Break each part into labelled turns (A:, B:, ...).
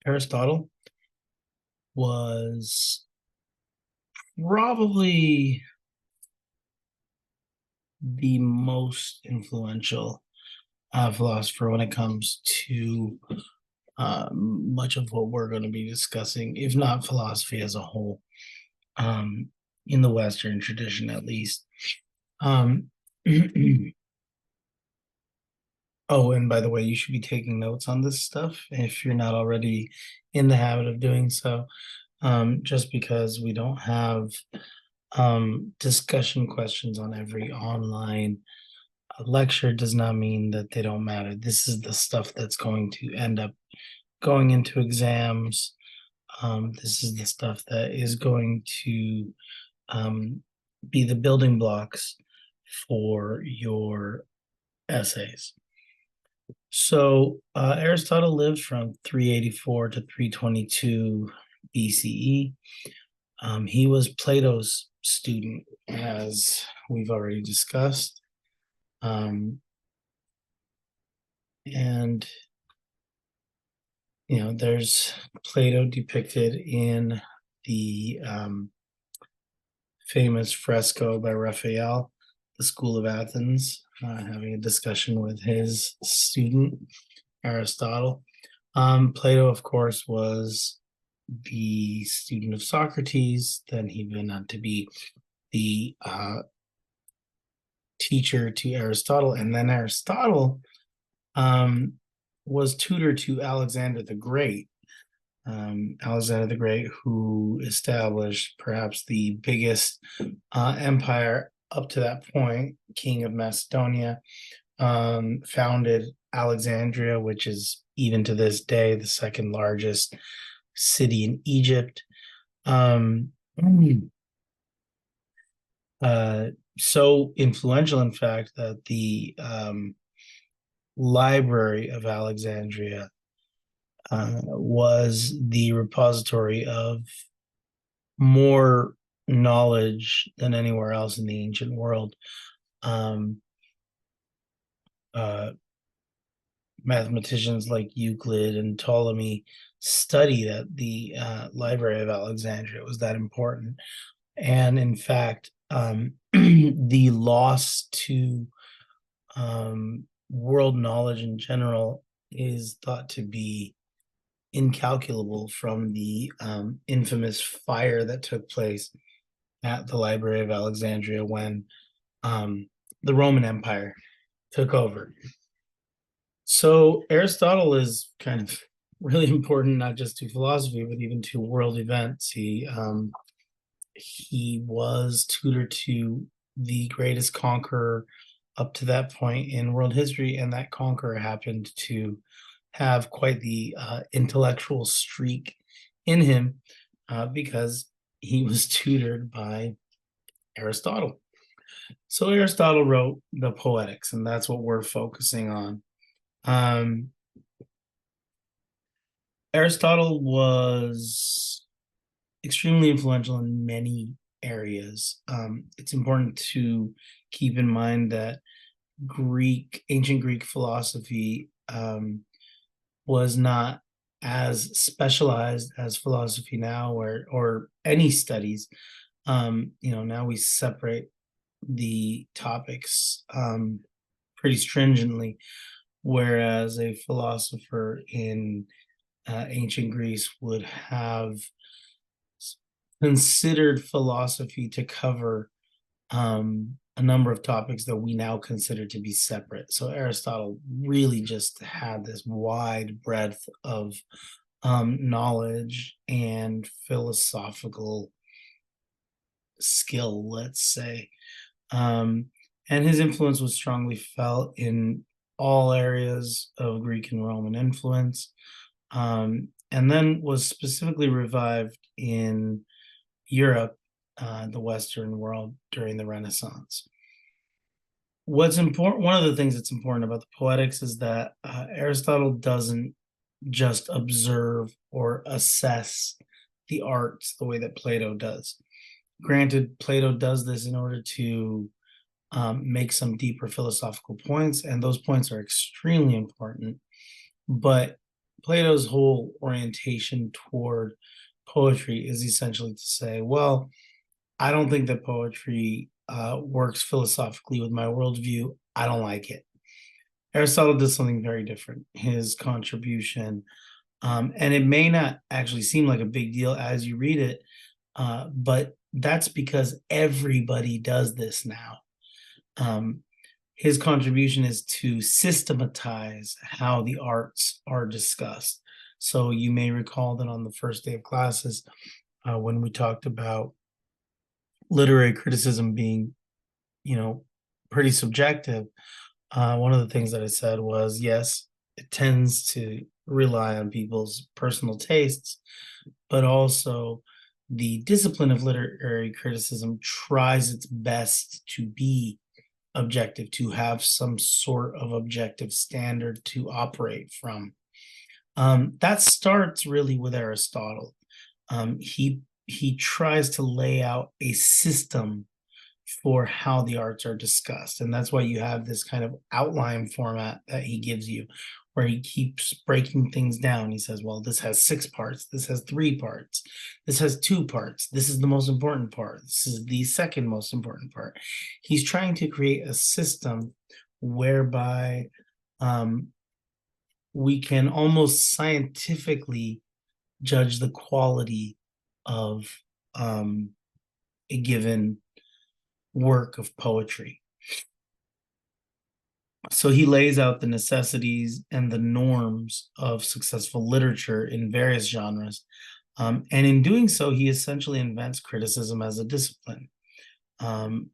A: Aristotle was probably the most influential philosopher when it comes to much of what we're going to be discussing, if not philosophy as a whole, um, in the Western tradition at least. Um, oh, and by the way, you should be taking notes on this stuff if you're not already in the habit of doing so. Just because we don't have discussion questions on every online lecture does not mean that they don't matter. This is the stuff that's going to end up going into exams. This is the stuff that is going to be the building blocks for your essays. So Aristotle lived from 384 to 322 BCE. He was Plato's student, as we've already discussed. And there's Plato depicted in the famous fresco by Raphael, The School of Athens, having a discussion with his student, Aristotle. Plato, of course, was the student of Socrates. Then he went on to be the teacher to Aristotle. And then Aristotle was tutor to Alexander the Great. Alexander the Great, who established perhaps the biggest empire up to that point, king of Macedonia, founded Alexandria, which is even to this day the second largest city in Egypt. So influential, in fact, that the Library of Alexandria was the repository of more knowledge than anywhere else in the ancient world. Mathematicians like Euclid and Ptolemy studied at the Library of Alexandria. It was that important. And in fact, the loss to world knowledge in general is thought to be incalculable from the infamous fire that took place at the Library of Alexandria when the Roman Empire took over. So Aristotle is kind of really important, not just to philosophy, but even to world events. He was tutor to the greatest conqueror up to that point in world history, and that conqueror happened to have quite the intellectual streak in him because he was tutored by Aristotle. So Aristotle wrote the Poetics, and that's what we're focusing on. Aristotle was extremely influential in many areas. It's important to keep in mind that ancient Greek philosophy was not as specialized as philosophy now, or any studies. Now we separate the topics pretty stringently, whereas a philosopher in ancient Greece would have considered philosophy to cover a number of topics that we now consider to be separate. So Aristotle really just had this wide breadth of knowledge and philosophical skill, let's say. And his influence was strongly felt in all areas of Greek and Roman influence, and then was specifically revived in Europe, the Western world, during the Renaissance. What's important, one of the things that's important about the Poetics is that Aristotle doesn't just observe or assess the arts the way that Plato does. Granted, Plato does this in order to make some deeper philosophical points, and those points are extremely important. But Plato's whole orientation toward poetry is essentially to say, well, I don't think that poetry works philosophically with my worldview. I don't like it. Aristotle did something very different. His contribution, and it may not actually seem like a big deal as you read it, but that's because everybody does this now. Um, his contribution is to systematize how the arts are discussed. So you may recall that on the first day of classes, when we talked about literary criticism being, pretty subjective, one of the things that I said was, yes, it tends to rely on people's personal tastes, but also the discipline of literary criticism tries its best to be objective, to have some sort of objective standard to operate from. That starts really with Aristotle. He tries to lay out a system for how the arts are discussed, and that's why you have this kind of outline format that he gives you, where he keeps breaking things down. He says, well, this has 6 parts, this has 3 parts, this has 2 parts, this is the most important part, this is the second most important part. He's trying to create a system whereby we can almost scientifically judge the quality of a given work of poetry. So he lays out the necessities and the norms of successful literature in various genres. And in doing so, he essentially invents criticism as a discipline. In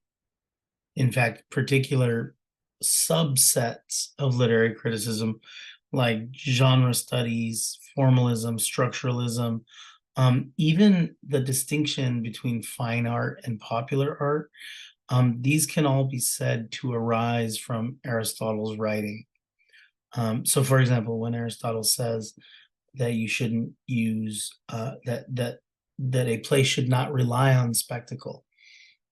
A: fact, particular subsets of literary criticism, like genre studies, formalism, structuralism, even the distinction between fine art and popular art, these can all be said to arise from Aristotle's writing. So, for example, when Aristotle says that you shouldn't use that a play should not rely on spectacle,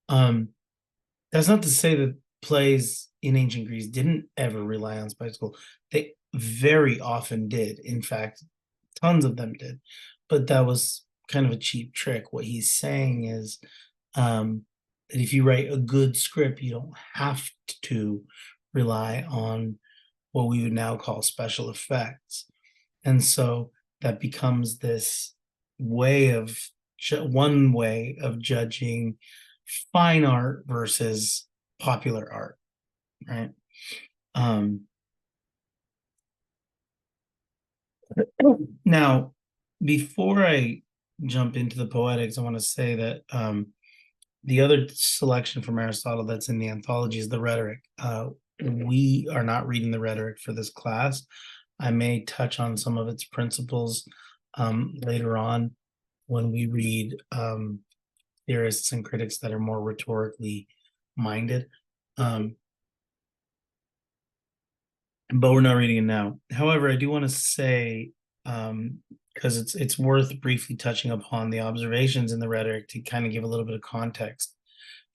A: that's not to say that plays in ancient Greece didn't ever rely on spectacle. They very often did. In fact, tons of them did. But that was kind of a cheap trick. What he's saying is that if you write a good script, you don't have to rely on what we would now call special effects. And so that becomes this one way of judging fine art versus popular art, right? Now, before I jump into the poetics, I want to say that the other selection from Aristotle that's in the anthology is the rhetoric. We are not reading the rhetoric for this class. I may touch on some of its principles later on when we read theorists and critics that are more rhetorically minded. But we're not reading it now. However, I do want to say, because it's worth briefly touching upon the observations in the rhetoric to kind of give a little bit of context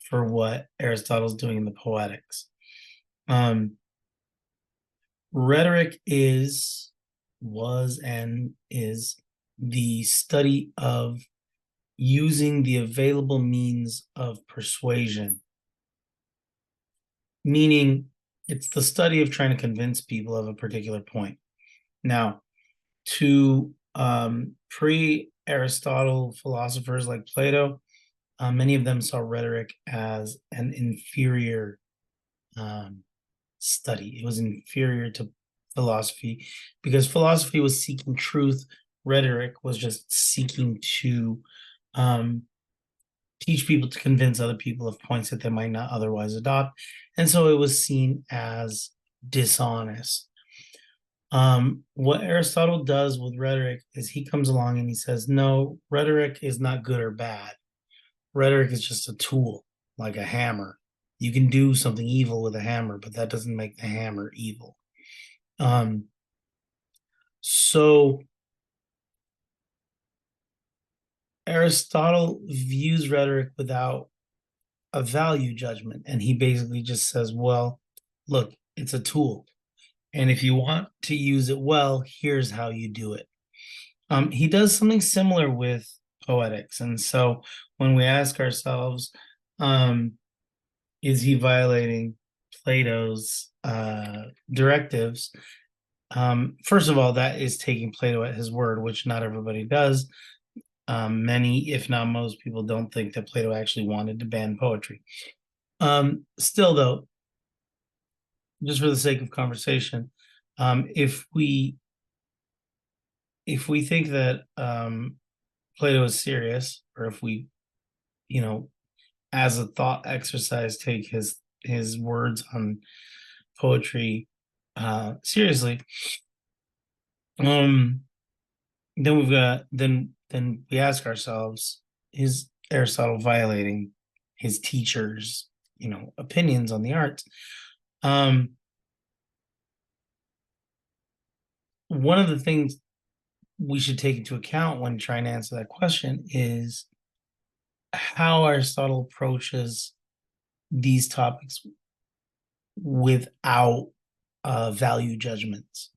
A: for what Aristotle's doing in the poetics. Rhetoric was and is the study of using the available means of persuasion, meaning it's the study of trying to convince people of a particular point. Now, to pre-Aristotle philosophers like Plato, many of them saw rhetoric as an inferior study. It was inferior to philosophy because philosophy was seeking truth. Rhetoric was just seeking to teach people to convince other people of points that they might not otherwise adopt. And so it was seen as dishonest. What Aristotle does with rhetoric is he comes along and he says, no, rhetoric is not good or bad. Rhetoric is just a tool, like a hammer. You can do something evil with a hammer, but that doesn't make the hammer evil. So Aristotle views rhetoric without a value judgment, and he basically just says, well, look, it's a tool. And if you want to use it well, here's how you do it. He does something similar with poetics. And so when we ask ourselves, um, is he violating Plato's directives? First of all, that is taking Plato at his word, which not everybody does. Many, if not most people, don't think that Plato actually wanted to ban poetry. Still, though, just for the sake of conversation, if we think that Plato is serious, or if we, you know, as a thought exercise, take his words on poetry seriously, um, then we ask ourselves, is Aristotle violating his teachers, opinions on the arts? Um, One of the things we should take into account when trying to answer that question is how Aristotle approaches these topics without value judgments.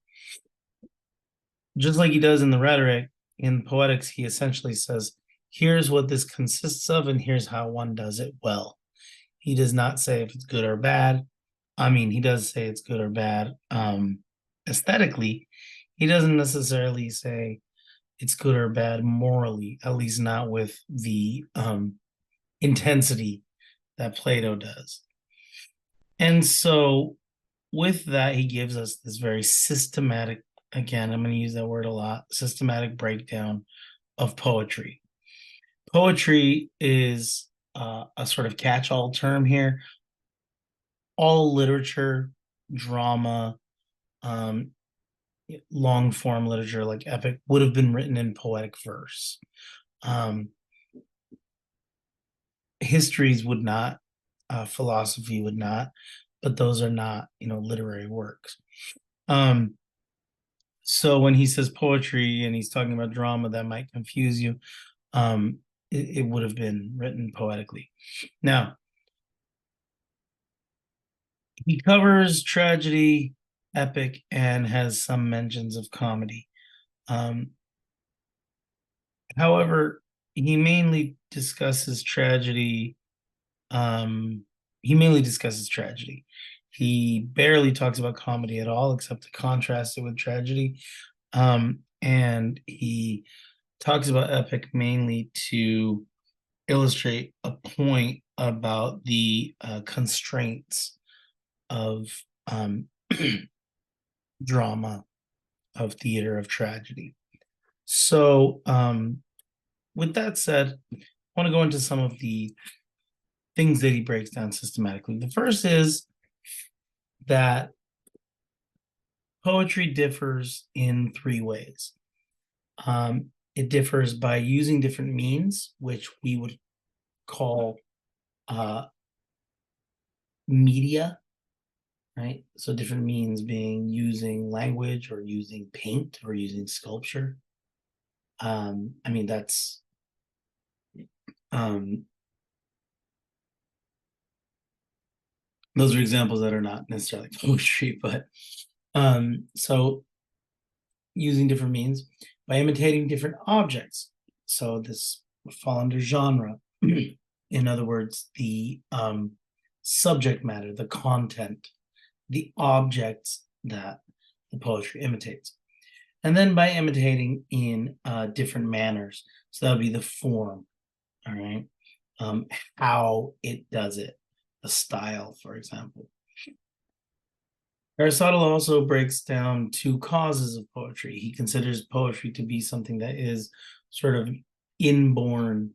A: Just like he does in the rhetoric, in poetics, he essentially says, here's what this consists of, and here's how one does it well. He does not say if it's good or bad. I mean, he does say it's good or bad aesthetically. He doesn't necessarily say it's good or bad morally, at least not with the intensity that Plato does. And so, with that, he gives us this very systematic, again, I'm going to use that word a lot, systematic breakdown of poetry. Poetry is a sort of catch all term here. All literature, drama, um, long form literature like epic would have been written in poetic verse. Um, Histories would not, philosophy would not, but those are not, literary works. So when he says poetry and he's talking about drama, that might confuse you. It would have been written poetically. Now, he covers tragedy, epic, and has some mentions of comedy. Um, However, he mainly discusses tragedy. Um, he mainly discusses tragedy. He barely talks about comedy at all, except to contrast it with tragedy. And he talks about epic mainly to illustrate a point about the constraints of drama, of theater, of tragedy. So, with that said, I want to go into some of the things that he breaks down systematically. The first is that poetry differs in three ways. It differs by using different means, which we would call media, right? So different means being using language or using paint or using sculpture. I mean, that's um, those are examples that are not necessarily poetry, but so using different means by imitating different objects. So this would fall under genre. In other words, the subject matter, the content, the objects that the poetry imitates. And then by imitating in different manners. So that would be the form, all right? How it does it, the style, for example. Aristotle also breaks down two causes of poetry. He considers poetry to be something that is sort of inborn,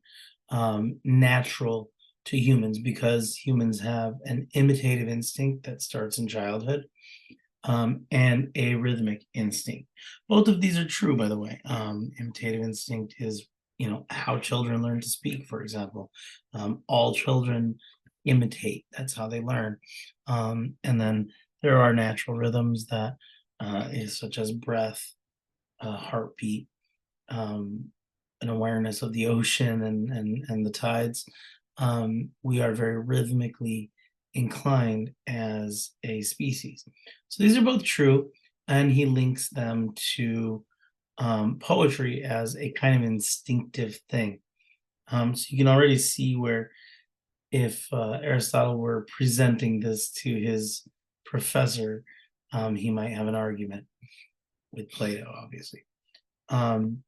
A: natural to humans, because humans have an imitative instinct that starts in childhood, and a rhythmic instinct. Both of these are true, by the way. Imitative instinct is, how children learn to speak, for example. All children imitate, that's how they learn. And then there are natural rhythms that is such as breath, heartbeat, an awareness of the ocean and the tides. We are very rhythmically inclined as a species. So these are both true, and he links them to poetry as a kind of instinctive thing. So you can already see where if Aristotle were presenting this to his professor, he might have an argument with Plato, obviously. And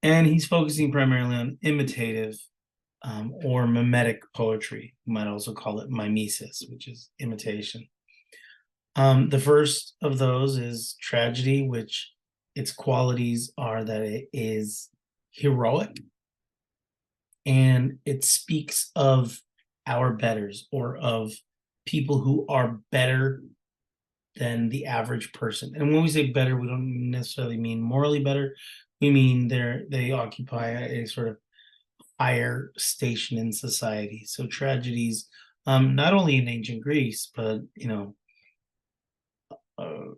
A: he's focusing primarily on imitative or mimetic poetry. You might also call it mimesis, which is imitation. The first of those is tragedy, which its qualities are that it is heroic and it speaks of our betters or of people who are better than the average person. And when we say better, we don't necessarily mean morally better. We mean they occupy a sort of higher station in society. So tragedies, not only in ancient Greece, but uh,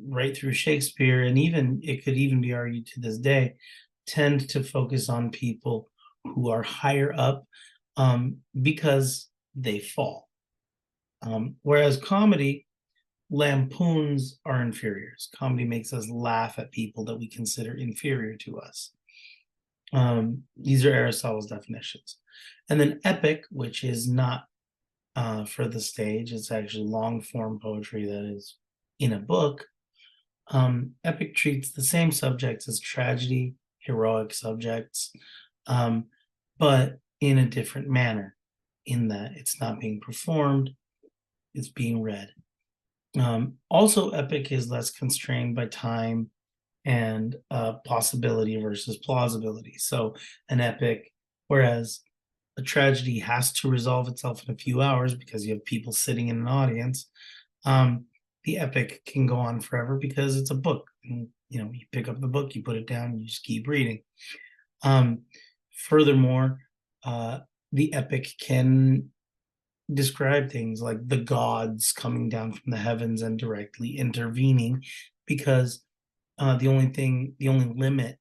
A: right through Shakespeare, and even it could even be argued to this day, tend to focus on people who are higher up because they fall. Whereas comedy lampoons our inferiors. Comedy makes us laugh at people that we consider inferior to us. These are Aristotle's definitions. And then epic, which is not for the stage, it's actually long form poetry that is in a book. Epic treats the same subjects as tragedy, heroic subjects, but in a different manner, in that it's not being performed, it's being read. Also, epic is less constrained by time and possibility versus plausibility. So, an epic, whereas a tragedy has to resolve itself in a few hours because you have people sitting in an audience, the epic can go on forever because it's a book. And, you pick up the book, you put it down, you just keep reading. Furthermore, the epic can describe things like the gods coming down from the heavens and directly intervening, because the only limit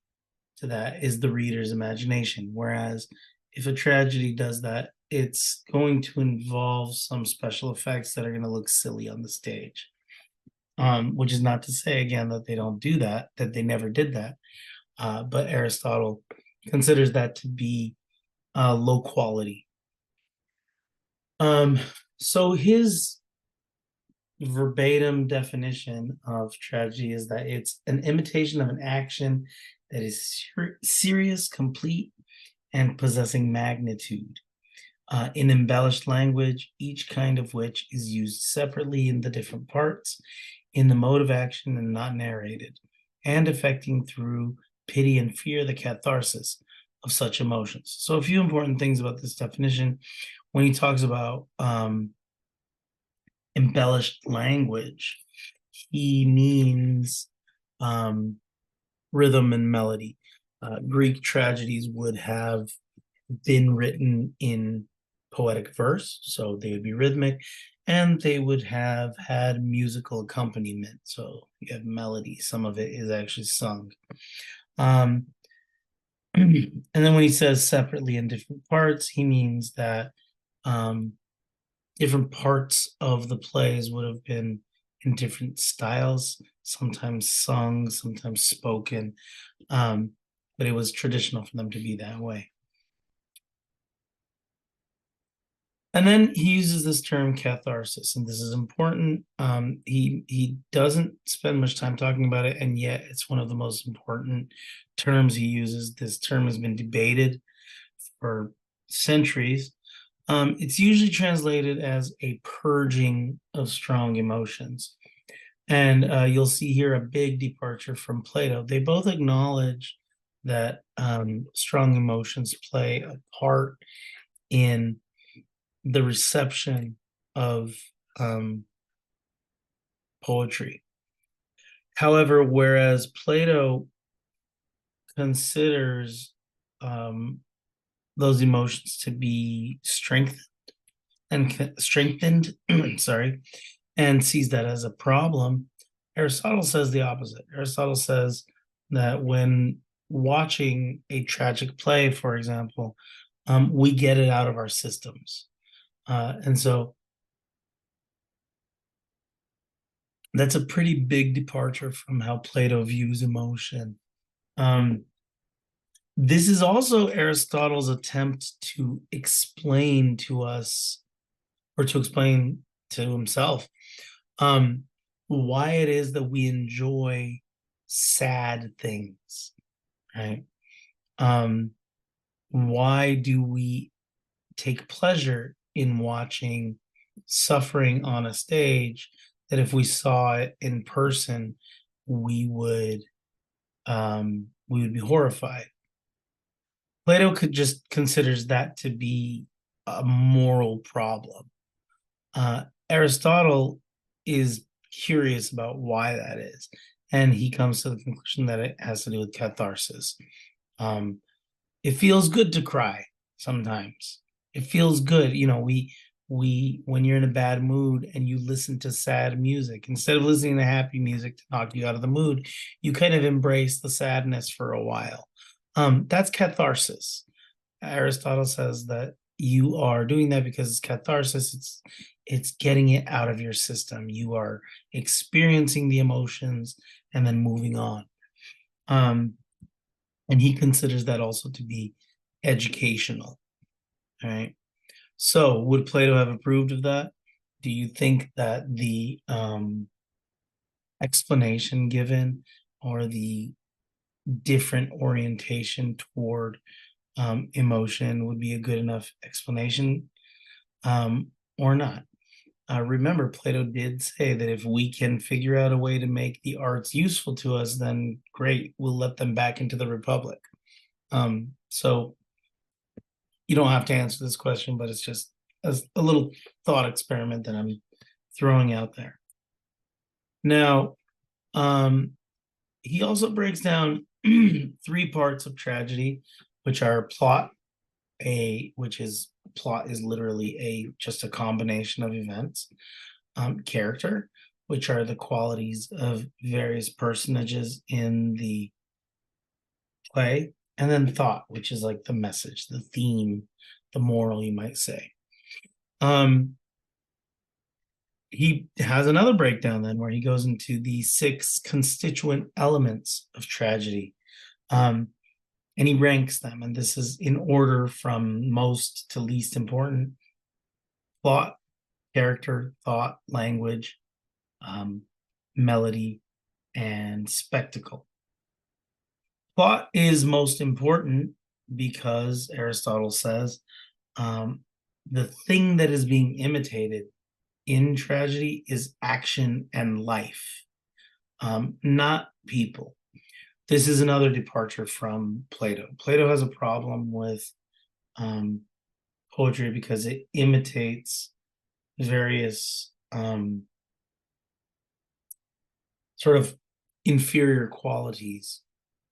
A: to that is the reader's imagination. Whereas if a tragedy does that, it's going to involve some special effects that are going to look silly on the stage. Which is not to say, again, that they don't do that, that they never did that. But Aristotle considers that to be low quality. So his verbatim definition of tragedy is that it's an imitation of an action that is serious, complete, and possessing magnitude. In embellished language, each kind of which is used separately in the different parts, in the mode of action and not narrated, and affecting through pity and fear the catharsis of such emotions. So a few important things about this definition. When he talks about embellished language, he means rhythm and melody. Greek tragedies would have been written in poetic verse, so they would be rhythmic, and they would have had musical accompaniment. So you have melody, some of it is actually sung. And then when he says separately in different parts, he means that different parts of the plays would have been in different styles, sometimes sung, sometimes spoken, but it was traditional for them to be that way. And then he uses this term catharsis, and this is important. He doesn't spend much time talking about it, and yet it's one of the most important terms he uses. This term has been debated for centuries. It's usually translated as a purging of strong emotions. And you'll see here a big departure from Plato. They both acknowledge that strong emotions play a part in the reception of poetry. However, whereas Plato considers those emotions to be strengthened, sorry, and sees that as a problem, Aristotle says the opposite. Aristotle says that when watching a tragic play, for example, we get it out of our systems. And so that's a pretty big departure from how Plato views emotion. Um, this is also Aristotle's attempt to explain to us, or to explain to himself, um, why it is that we enjoy sad things, right? Um, why do we take pleasure in watching suffering on a stage that if we saw it in person, we would be horrified? Plato could just considers that to be a moral problem. Aristotle is curious about why that is, and he comes to the conclusion that it has to do with catharsis. Um, it feels good to cry sometimes. It feels good, we when you're in a bad mood and you listen to sad music, instead of listening to happy music to knock you out of the mood, you kind of embrace the sadness for a while. That's catharsis. Aristotle says that you are doing that because it's catharsis. It's getting it out of your system. You are experiencing the emotions and then moving on. Um, and he considers that also to be educational. All right. So would Plato have approved of that? Do you think that the explanation given, or the different orientation toward emotion, would be a good enough explanation, or not? Remember, Plato did say that if we can figure out a way to make the arts useful to us, then great, we'll let them back into the Republic. So you don't have to answer this question, but it's just a little thought experiment that I'm throwing out there. Now, he also breaks down three parts of tragedy, which are plot, plot is literally just a combination of events. Character, which are the qualities of various personages in the play, and then thought, which is like the message, the theme, the moral, you might say. Um, he has another breakdown then where he goes into the six constituent elements of tragedy. And he ranks them, and this is in order from most to least important: plot, character, thought, language, um, melody, and spectacle. Plot is most important because Aristotle says um, the thing that is being imitated in tragedy is action and life, not people. This is another departure from Plato. Plato has a problem with um, poetry because it imitates various sort of inferior qualities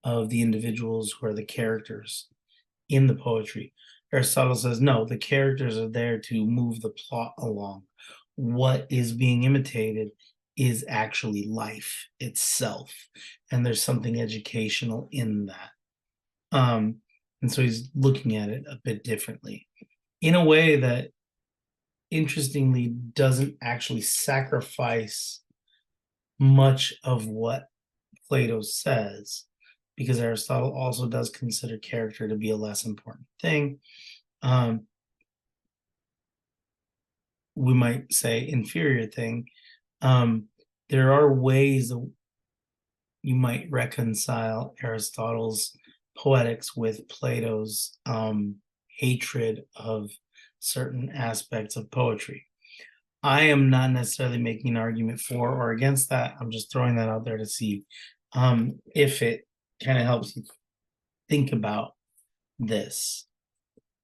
A: of the individuals who are the characters in the poetry. Aristotle says, no, the characters are there to move the plot along. What is being imitated is actually life itself, and there's something educational in that. And so he's looking at it a bit differently, in a way that interestingly doesn't actually sacrifice much of what Plato says, because Aristotle also does consider character to be a less important thing. Um, we might say inferior thing. There are ways that you might reconcile Aristotle's poetics with Plato's hatred of certain aspects of poetry. I am not necessarily making an argument for or against that. I'm just throwing that out there to see if it kind of helps you think about this.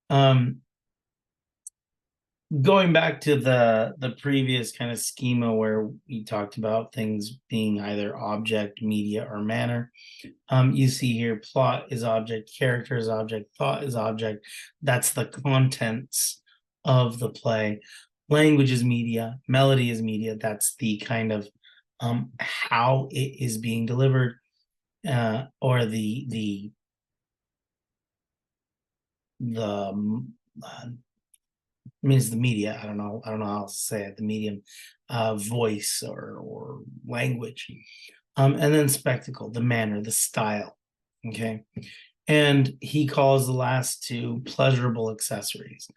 A: Um, Going back to the previous kind of schema where we talked about things being either object, media, or manner, you see here plot is object, character is object, thought is object. That's the contents of the play. Language is media, melody is media. That's the kind of how it is being delivered, or the I mean, it's the media. I don't know how else to say it. The medium, voice or language, and then spectacle, the manner, the style. Okay, and he calls the last two pleasurable accessories.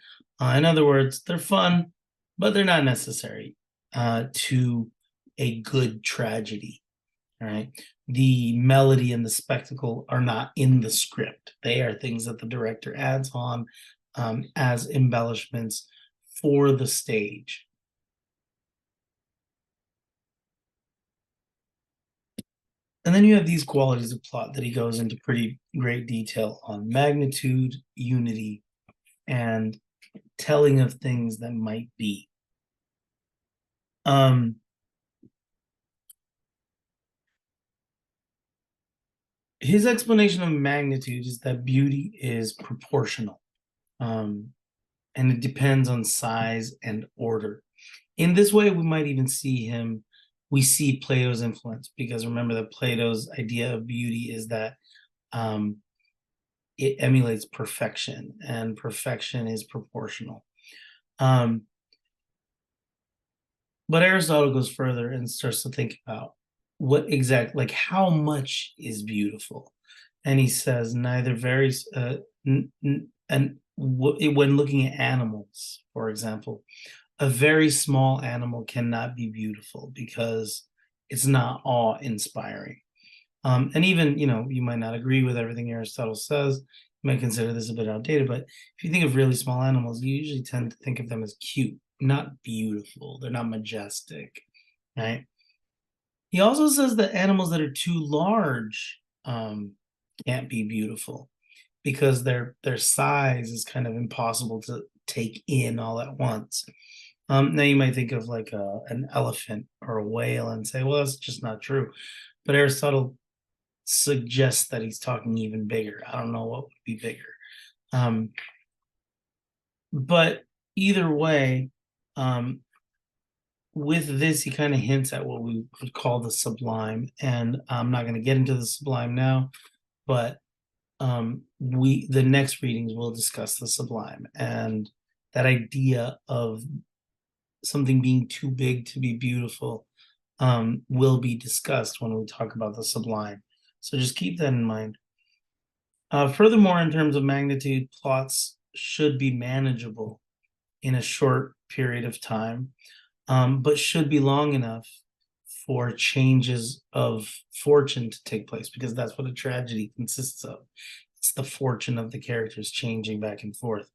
A: In other words, they're fun, but they're not necessary to a good tragedy. All right. The melody and the spectacle are not in the script. They are things that the director adds on as embellishments for the stage. And then you have these qualities of plot that he goes into pretty great detail on: magnitude, unity, and telling of things that might be. Um, his explanation of magnitude is that beauty is proportional, um, and it depends on size and order. In this way, we might even see him, we see Plato's influence, because remember that Plato's idea of beauty is that um, it emulates perfection, and perfection is proportional. Um, but Aristotle goes further and starts to think about what exactly, like how much is beautiful, and he says neither very and when looking at animals, for example, a very small animal cannot be beautiful because it's not awe-inspiring. And even, you might not agree with everything Aristotle says. You might consider this a bit outdated, but if you think of really small animals, you usually tend to think of them as cute, not beautiful. They're not majestic, right? He also says that animals that are too large can't be beautiful because their size is kind of impossible to take in all at once. Now you might think of like an elephant or a whale and say, well, that's just not true. But Aristotle suggests that he's talking even bigger. I don't know what would be bigger. Um, but either way, um, with this, he kind of hints at what we would call the sublime. And I'm not going to get into the sublime now, but the next readings will discuss the sublime and that idea of something being too big to be beautiful will be discussed when we talk about the sublime. So just keep that in mind. Furthermore, in terms of magnitude, plots should be manageable in a short period of time, but should be long enough for changes of fortune to take place, because that's what a tragedy consists of. It's the fortune of the characters changing back and forth.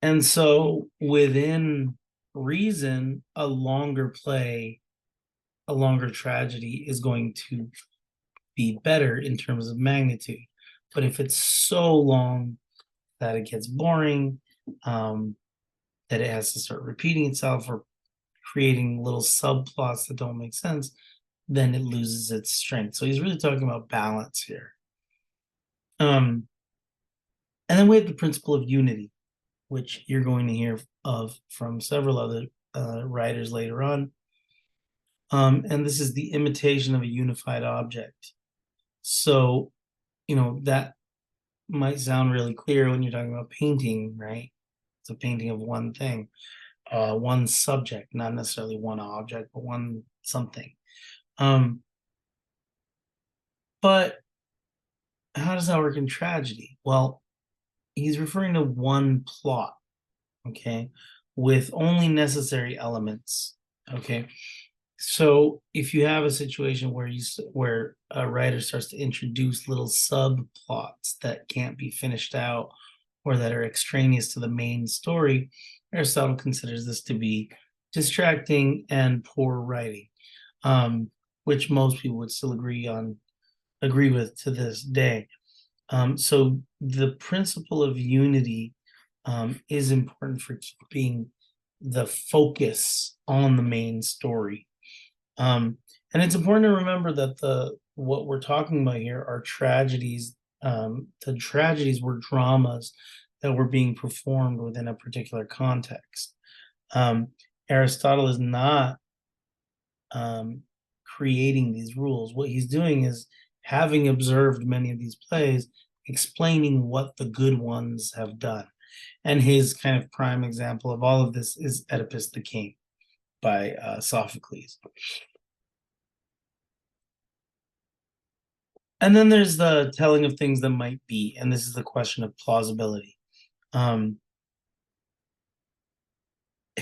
A: And so within reason, a longer play, a longer tragedy is going to be better in terms of magnitude. But if it's so long that it gets boring, that it has to start repeating itself or creating little subplots that don't make sense, then it loses its strength. So he's really talking about balance here. And then we have the principle of unity, which you're going to hear of from several other writers later on. And this is the imitation of a unified object. So, that might sound really clear when you're talking about painting, right? It's a painting of one thing, one subject, not necessarily one object, but one something. But how does that work in tragedy? Well, he's referring to one plot, okay, with only necessary elements, okay. So if you have a situation where a writer starts to introduce little subplots that can't be finished out or that are extraneous to the main story, Aristotle considers this to be distracting and poor writing, which most people would still agree with to this day. So the principle of unity is important for keeping the focus on the main story. And it's important to remember that what we're talking about here are tragedies. The tragedies were dramas that were being performed within a particular context. Aristotle is not creating these rules. What he's doing is, having observed many of these plays, explaining what the good ones have done. And his kind of prime example of all of this is Oedipus the King by Sophocles. And then there's the telling of things that might be, and this is the question of plausibility. Um,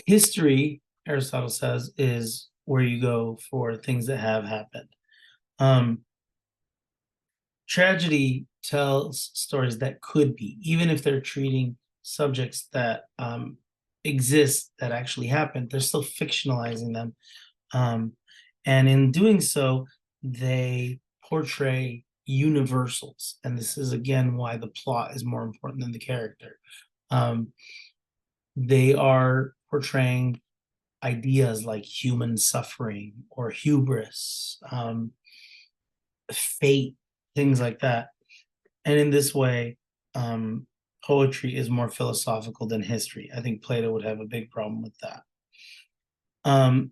A: History, Aristotle says, is where you go for things that have happened. Um, Tragedy tells stories that could be, even if they're treating subjects that exist that actually happened, they're still fictionalizing them. Um, and in doing so, they portray universals. And this is again why the plot is more important than the character. Um, they are portraying ideas like human suffering or hubris, fate, things like that. And in this way, poetry is more philosophical than history. I think Plato would have a big problem with that. Um,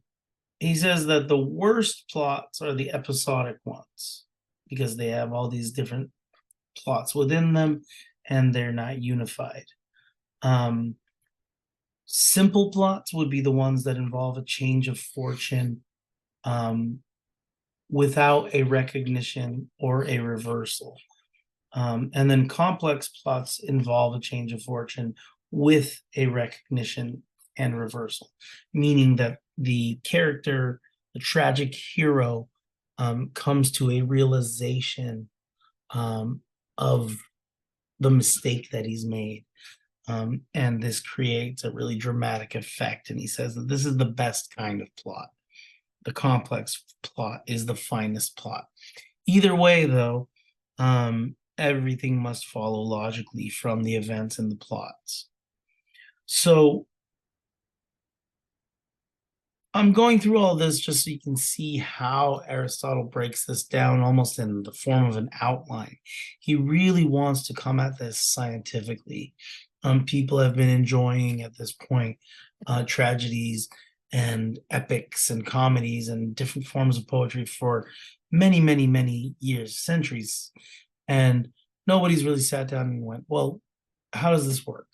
A: he says that the worst plots are the episodic ones because they have all these different plots within them and they're not unified. Simple plots would be the ones that involve a change of fortune without a recognition or a reversal. And then complex plots involve a change of fortune with a recognition and reversal, meaning that the character, the tragic hero, comes to a realization of the mistake that he's made. And this creates a really dramatic effect. And he says that this is the best kind of plot. The complex plot is the finest plot. Either way, though, everything must follow logically from the events and the plots. So I'm going through all this just so you can see how Aristotle breaks this down almost in the form of an outline. He really wants to come at this scientifically. People have been enjoying at this point tragedies and epics and comedies and different forms of poetry for many, many, many years, centuries. And nobody's really sat down and went, well, how does this work?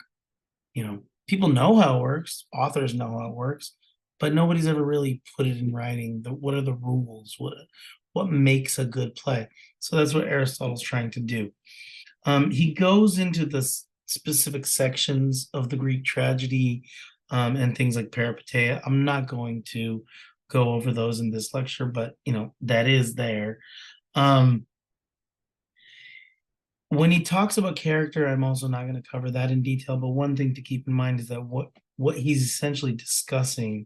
A: People know how it works, authors know how it works, but nobody's ever really put it in writing. What are the rules? What makes a good play? So that's what Aristotle's trying to do. He goes into the specific sections of the Greek tragedy and things like peripeteia. I'm not going to go over those in this lecture, but that is there. When he talks about character, I'm also not going to cover that in detail, but one thing to keep in mind is that what he's essentially discussing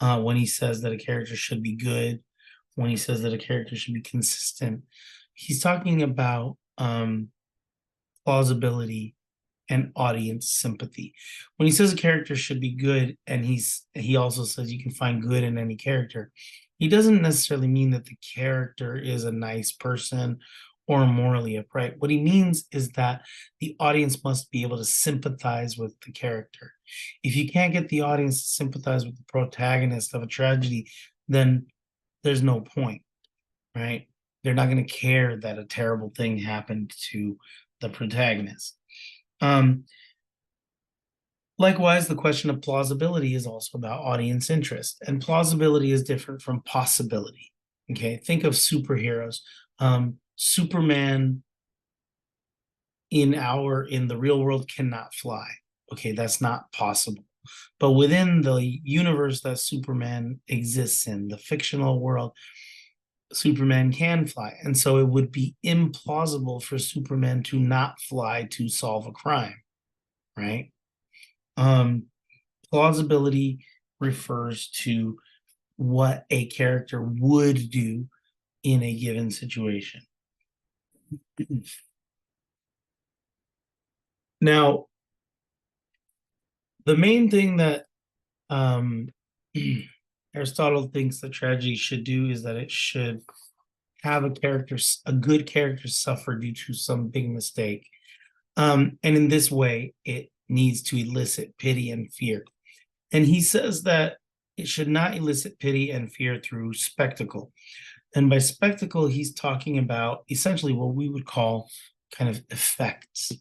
A: when he says that a character should be good, when he says that a character should be consistent, he's talking about plausibility and audience sympathy. When he says a character should be good, and he also says you can find good in any character, he doesn't necessarily mean that the character is a nice person or morally upright. What he means is that the audience must be able to sympathize with the character. If you can't get the audience to sympathize with the protagonist of a tragedy, then there's no point, right? They're not going to care that a terrible thing happened to the protagonist. Likewise, the question of plausibility is also about audience interest, and plausibility is different from possibility. Okay, think of superheroes. Superman in the real world cannot fly. Okay, that's not possible. But within the universe that Superman exists in, the fictional world, Superman can fly. And so it would be implausible for Superman to not fly to solve a crime, right? Plausibility refers to what a character would do in a given situation. Now, the main thing that Aristotle thinks that tragedy should do is that it should have a good character suffer due to some big mistake. And in this way, it needs to elicit pity and fear. And he says that it should not elicit pity and fear through spectacle. And by spectacle, he's talking about essentially what we would call kind of effects.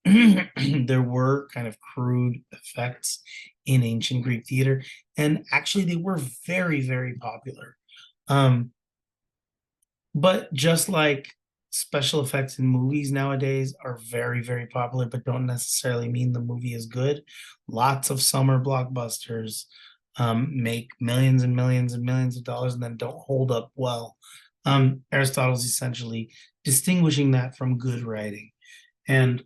A: there were kind of crude effects in ancient Greek theater, and actually they were very, very popular. Um, but just like special effects in movies nowadays are very, very popular, but don't necessarily mean the movie is good. Lots of summer blockbusters make millions and millions and millions of dollars and then don't hold up well. Aristotle's essentially distinguishing that from good writing. And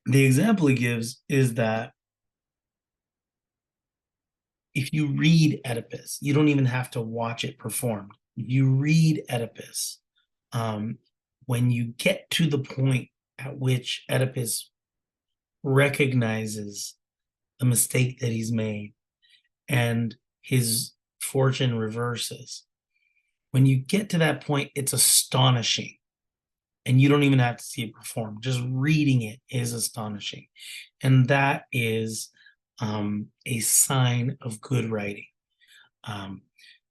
A: the example he gives is that if you read Oedipus, you don't even have to watch it performed. If you read Oedipus, um, when you get to the point at which Oedipus recognizes the mistake that he's made and his fortune reverses, when you get to that point, it's astonishing. And you don't even have to see it performed. Just reading it is astonishing. And that is a sign of good writing. Um,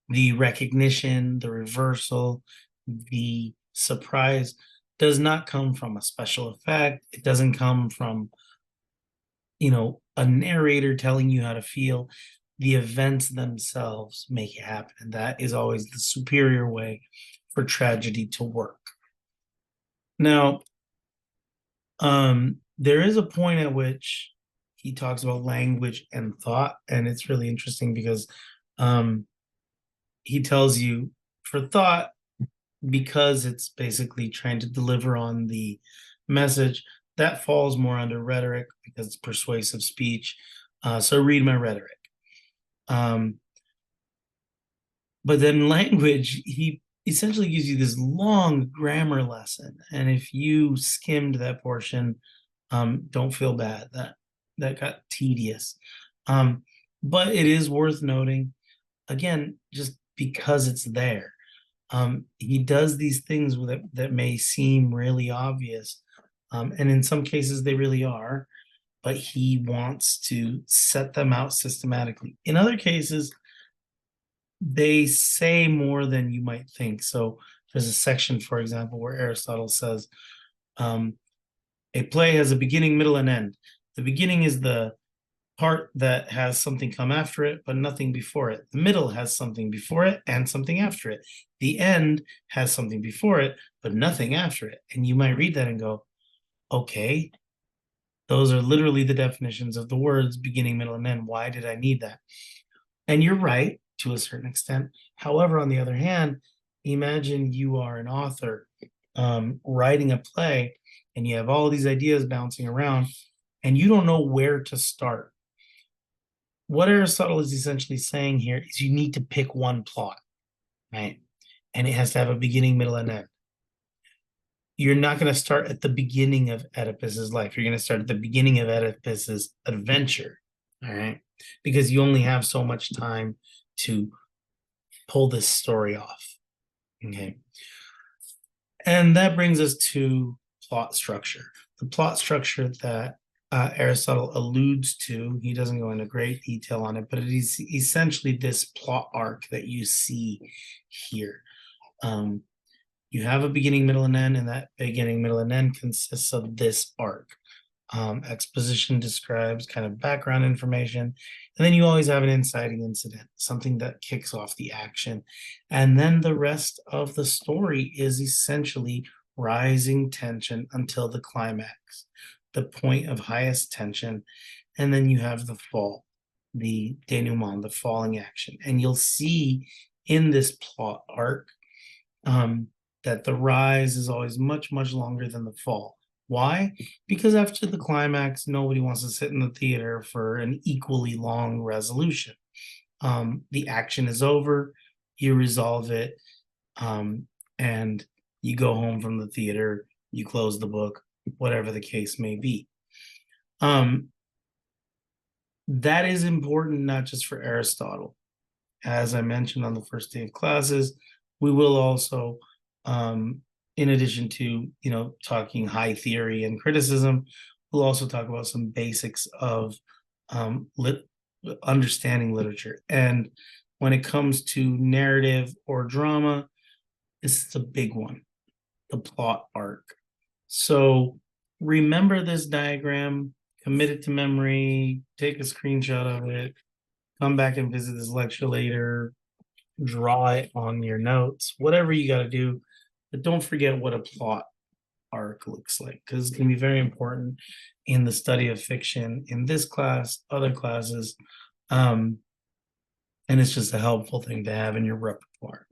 A: the recognition, the reversal, the surprise does not come from a special effect. It doesn't come from, a narrator telling you how to feel. The events themselves make it happen. And that is always the superior way for tragedy to work. Now, there is a point at which he talks about language and thought, and it's really interesting because um, he tells you for thought, because it's basically trying to deliver on the message, that falls more under rhetoric because it's persuasive speech. So read my rhetoric. Um, but then language, he essentially gives you this long grammar lesson. And if you skimmed that portion, don't feel bad. That got tedious. But it is worth noting, again, just because it's there. He does these things that may seem really obvious, and in some cases they really are, but he wants to set them out systematically. In other cases, they say more than you might think. So there's a section, for example, where Aristotle says, a play has a beginning, middle, and end. The beginning is the part that has something come after it, but nothing before it. The middle has something before it and something after it. The end has something before it, but nothing after it. And you might read that and go, okay, those are literally the definitions of the words beginning, middle, and end. Why did I need that? And you're right to a certain extent. However, on the other hand, imagine you are an author writing a play and you have all these ideas bouncing around and you don't know where to start. What Aristotle is essentially saying here is you need to pick one plot, right? And it has to have a beginning, middle, and end. You're not going to start at the beginning of Oedipus's life. You're going to start at the beginning of Oedipus's adventure, all right? Because you only have so much time to pull this story off, okay? And that brings us to plot structure. The plot structure that Aristotle alludes to, he doesn't go into great detail on it, but it is essentially this plot arc that you see here. You have a beginning, middle, and end, and that beginning, middle, and end consists of this arc. Exposition describes kind of background information, and then you always have an inciting incident, something that kicks off the action. And then the rest of the story is essentially rising tension until the climax, the point of highest tension. And then you have the fall, the denouement, the falling action. And you'll see in this plot arc that the rise is always much, much longer than the fall. Why? Because after the climax, nobody wants to sit in the theater for an equally long resolution. The action is over, you resolve it, and you go home from the theater, you close the book, whatever the case may be. That is important not just for Aristotle. As I mentioned on the first day of classes, we will also in addition to talking high theory and criticism, we'll also talk about some basics of understanding literature. And when it comes to narrative or drama, this is a big one, the plot arc. So remember this diagram, commit it to memory, take a screenshot of it, come back and visit this lecture later, draw it on your notes, whatever you got to do. But don't forget what a plot arc looks like, because it's going to be very important in the study of fiction in this class, other classes. And it's just a helpful thing to have in your repertoire.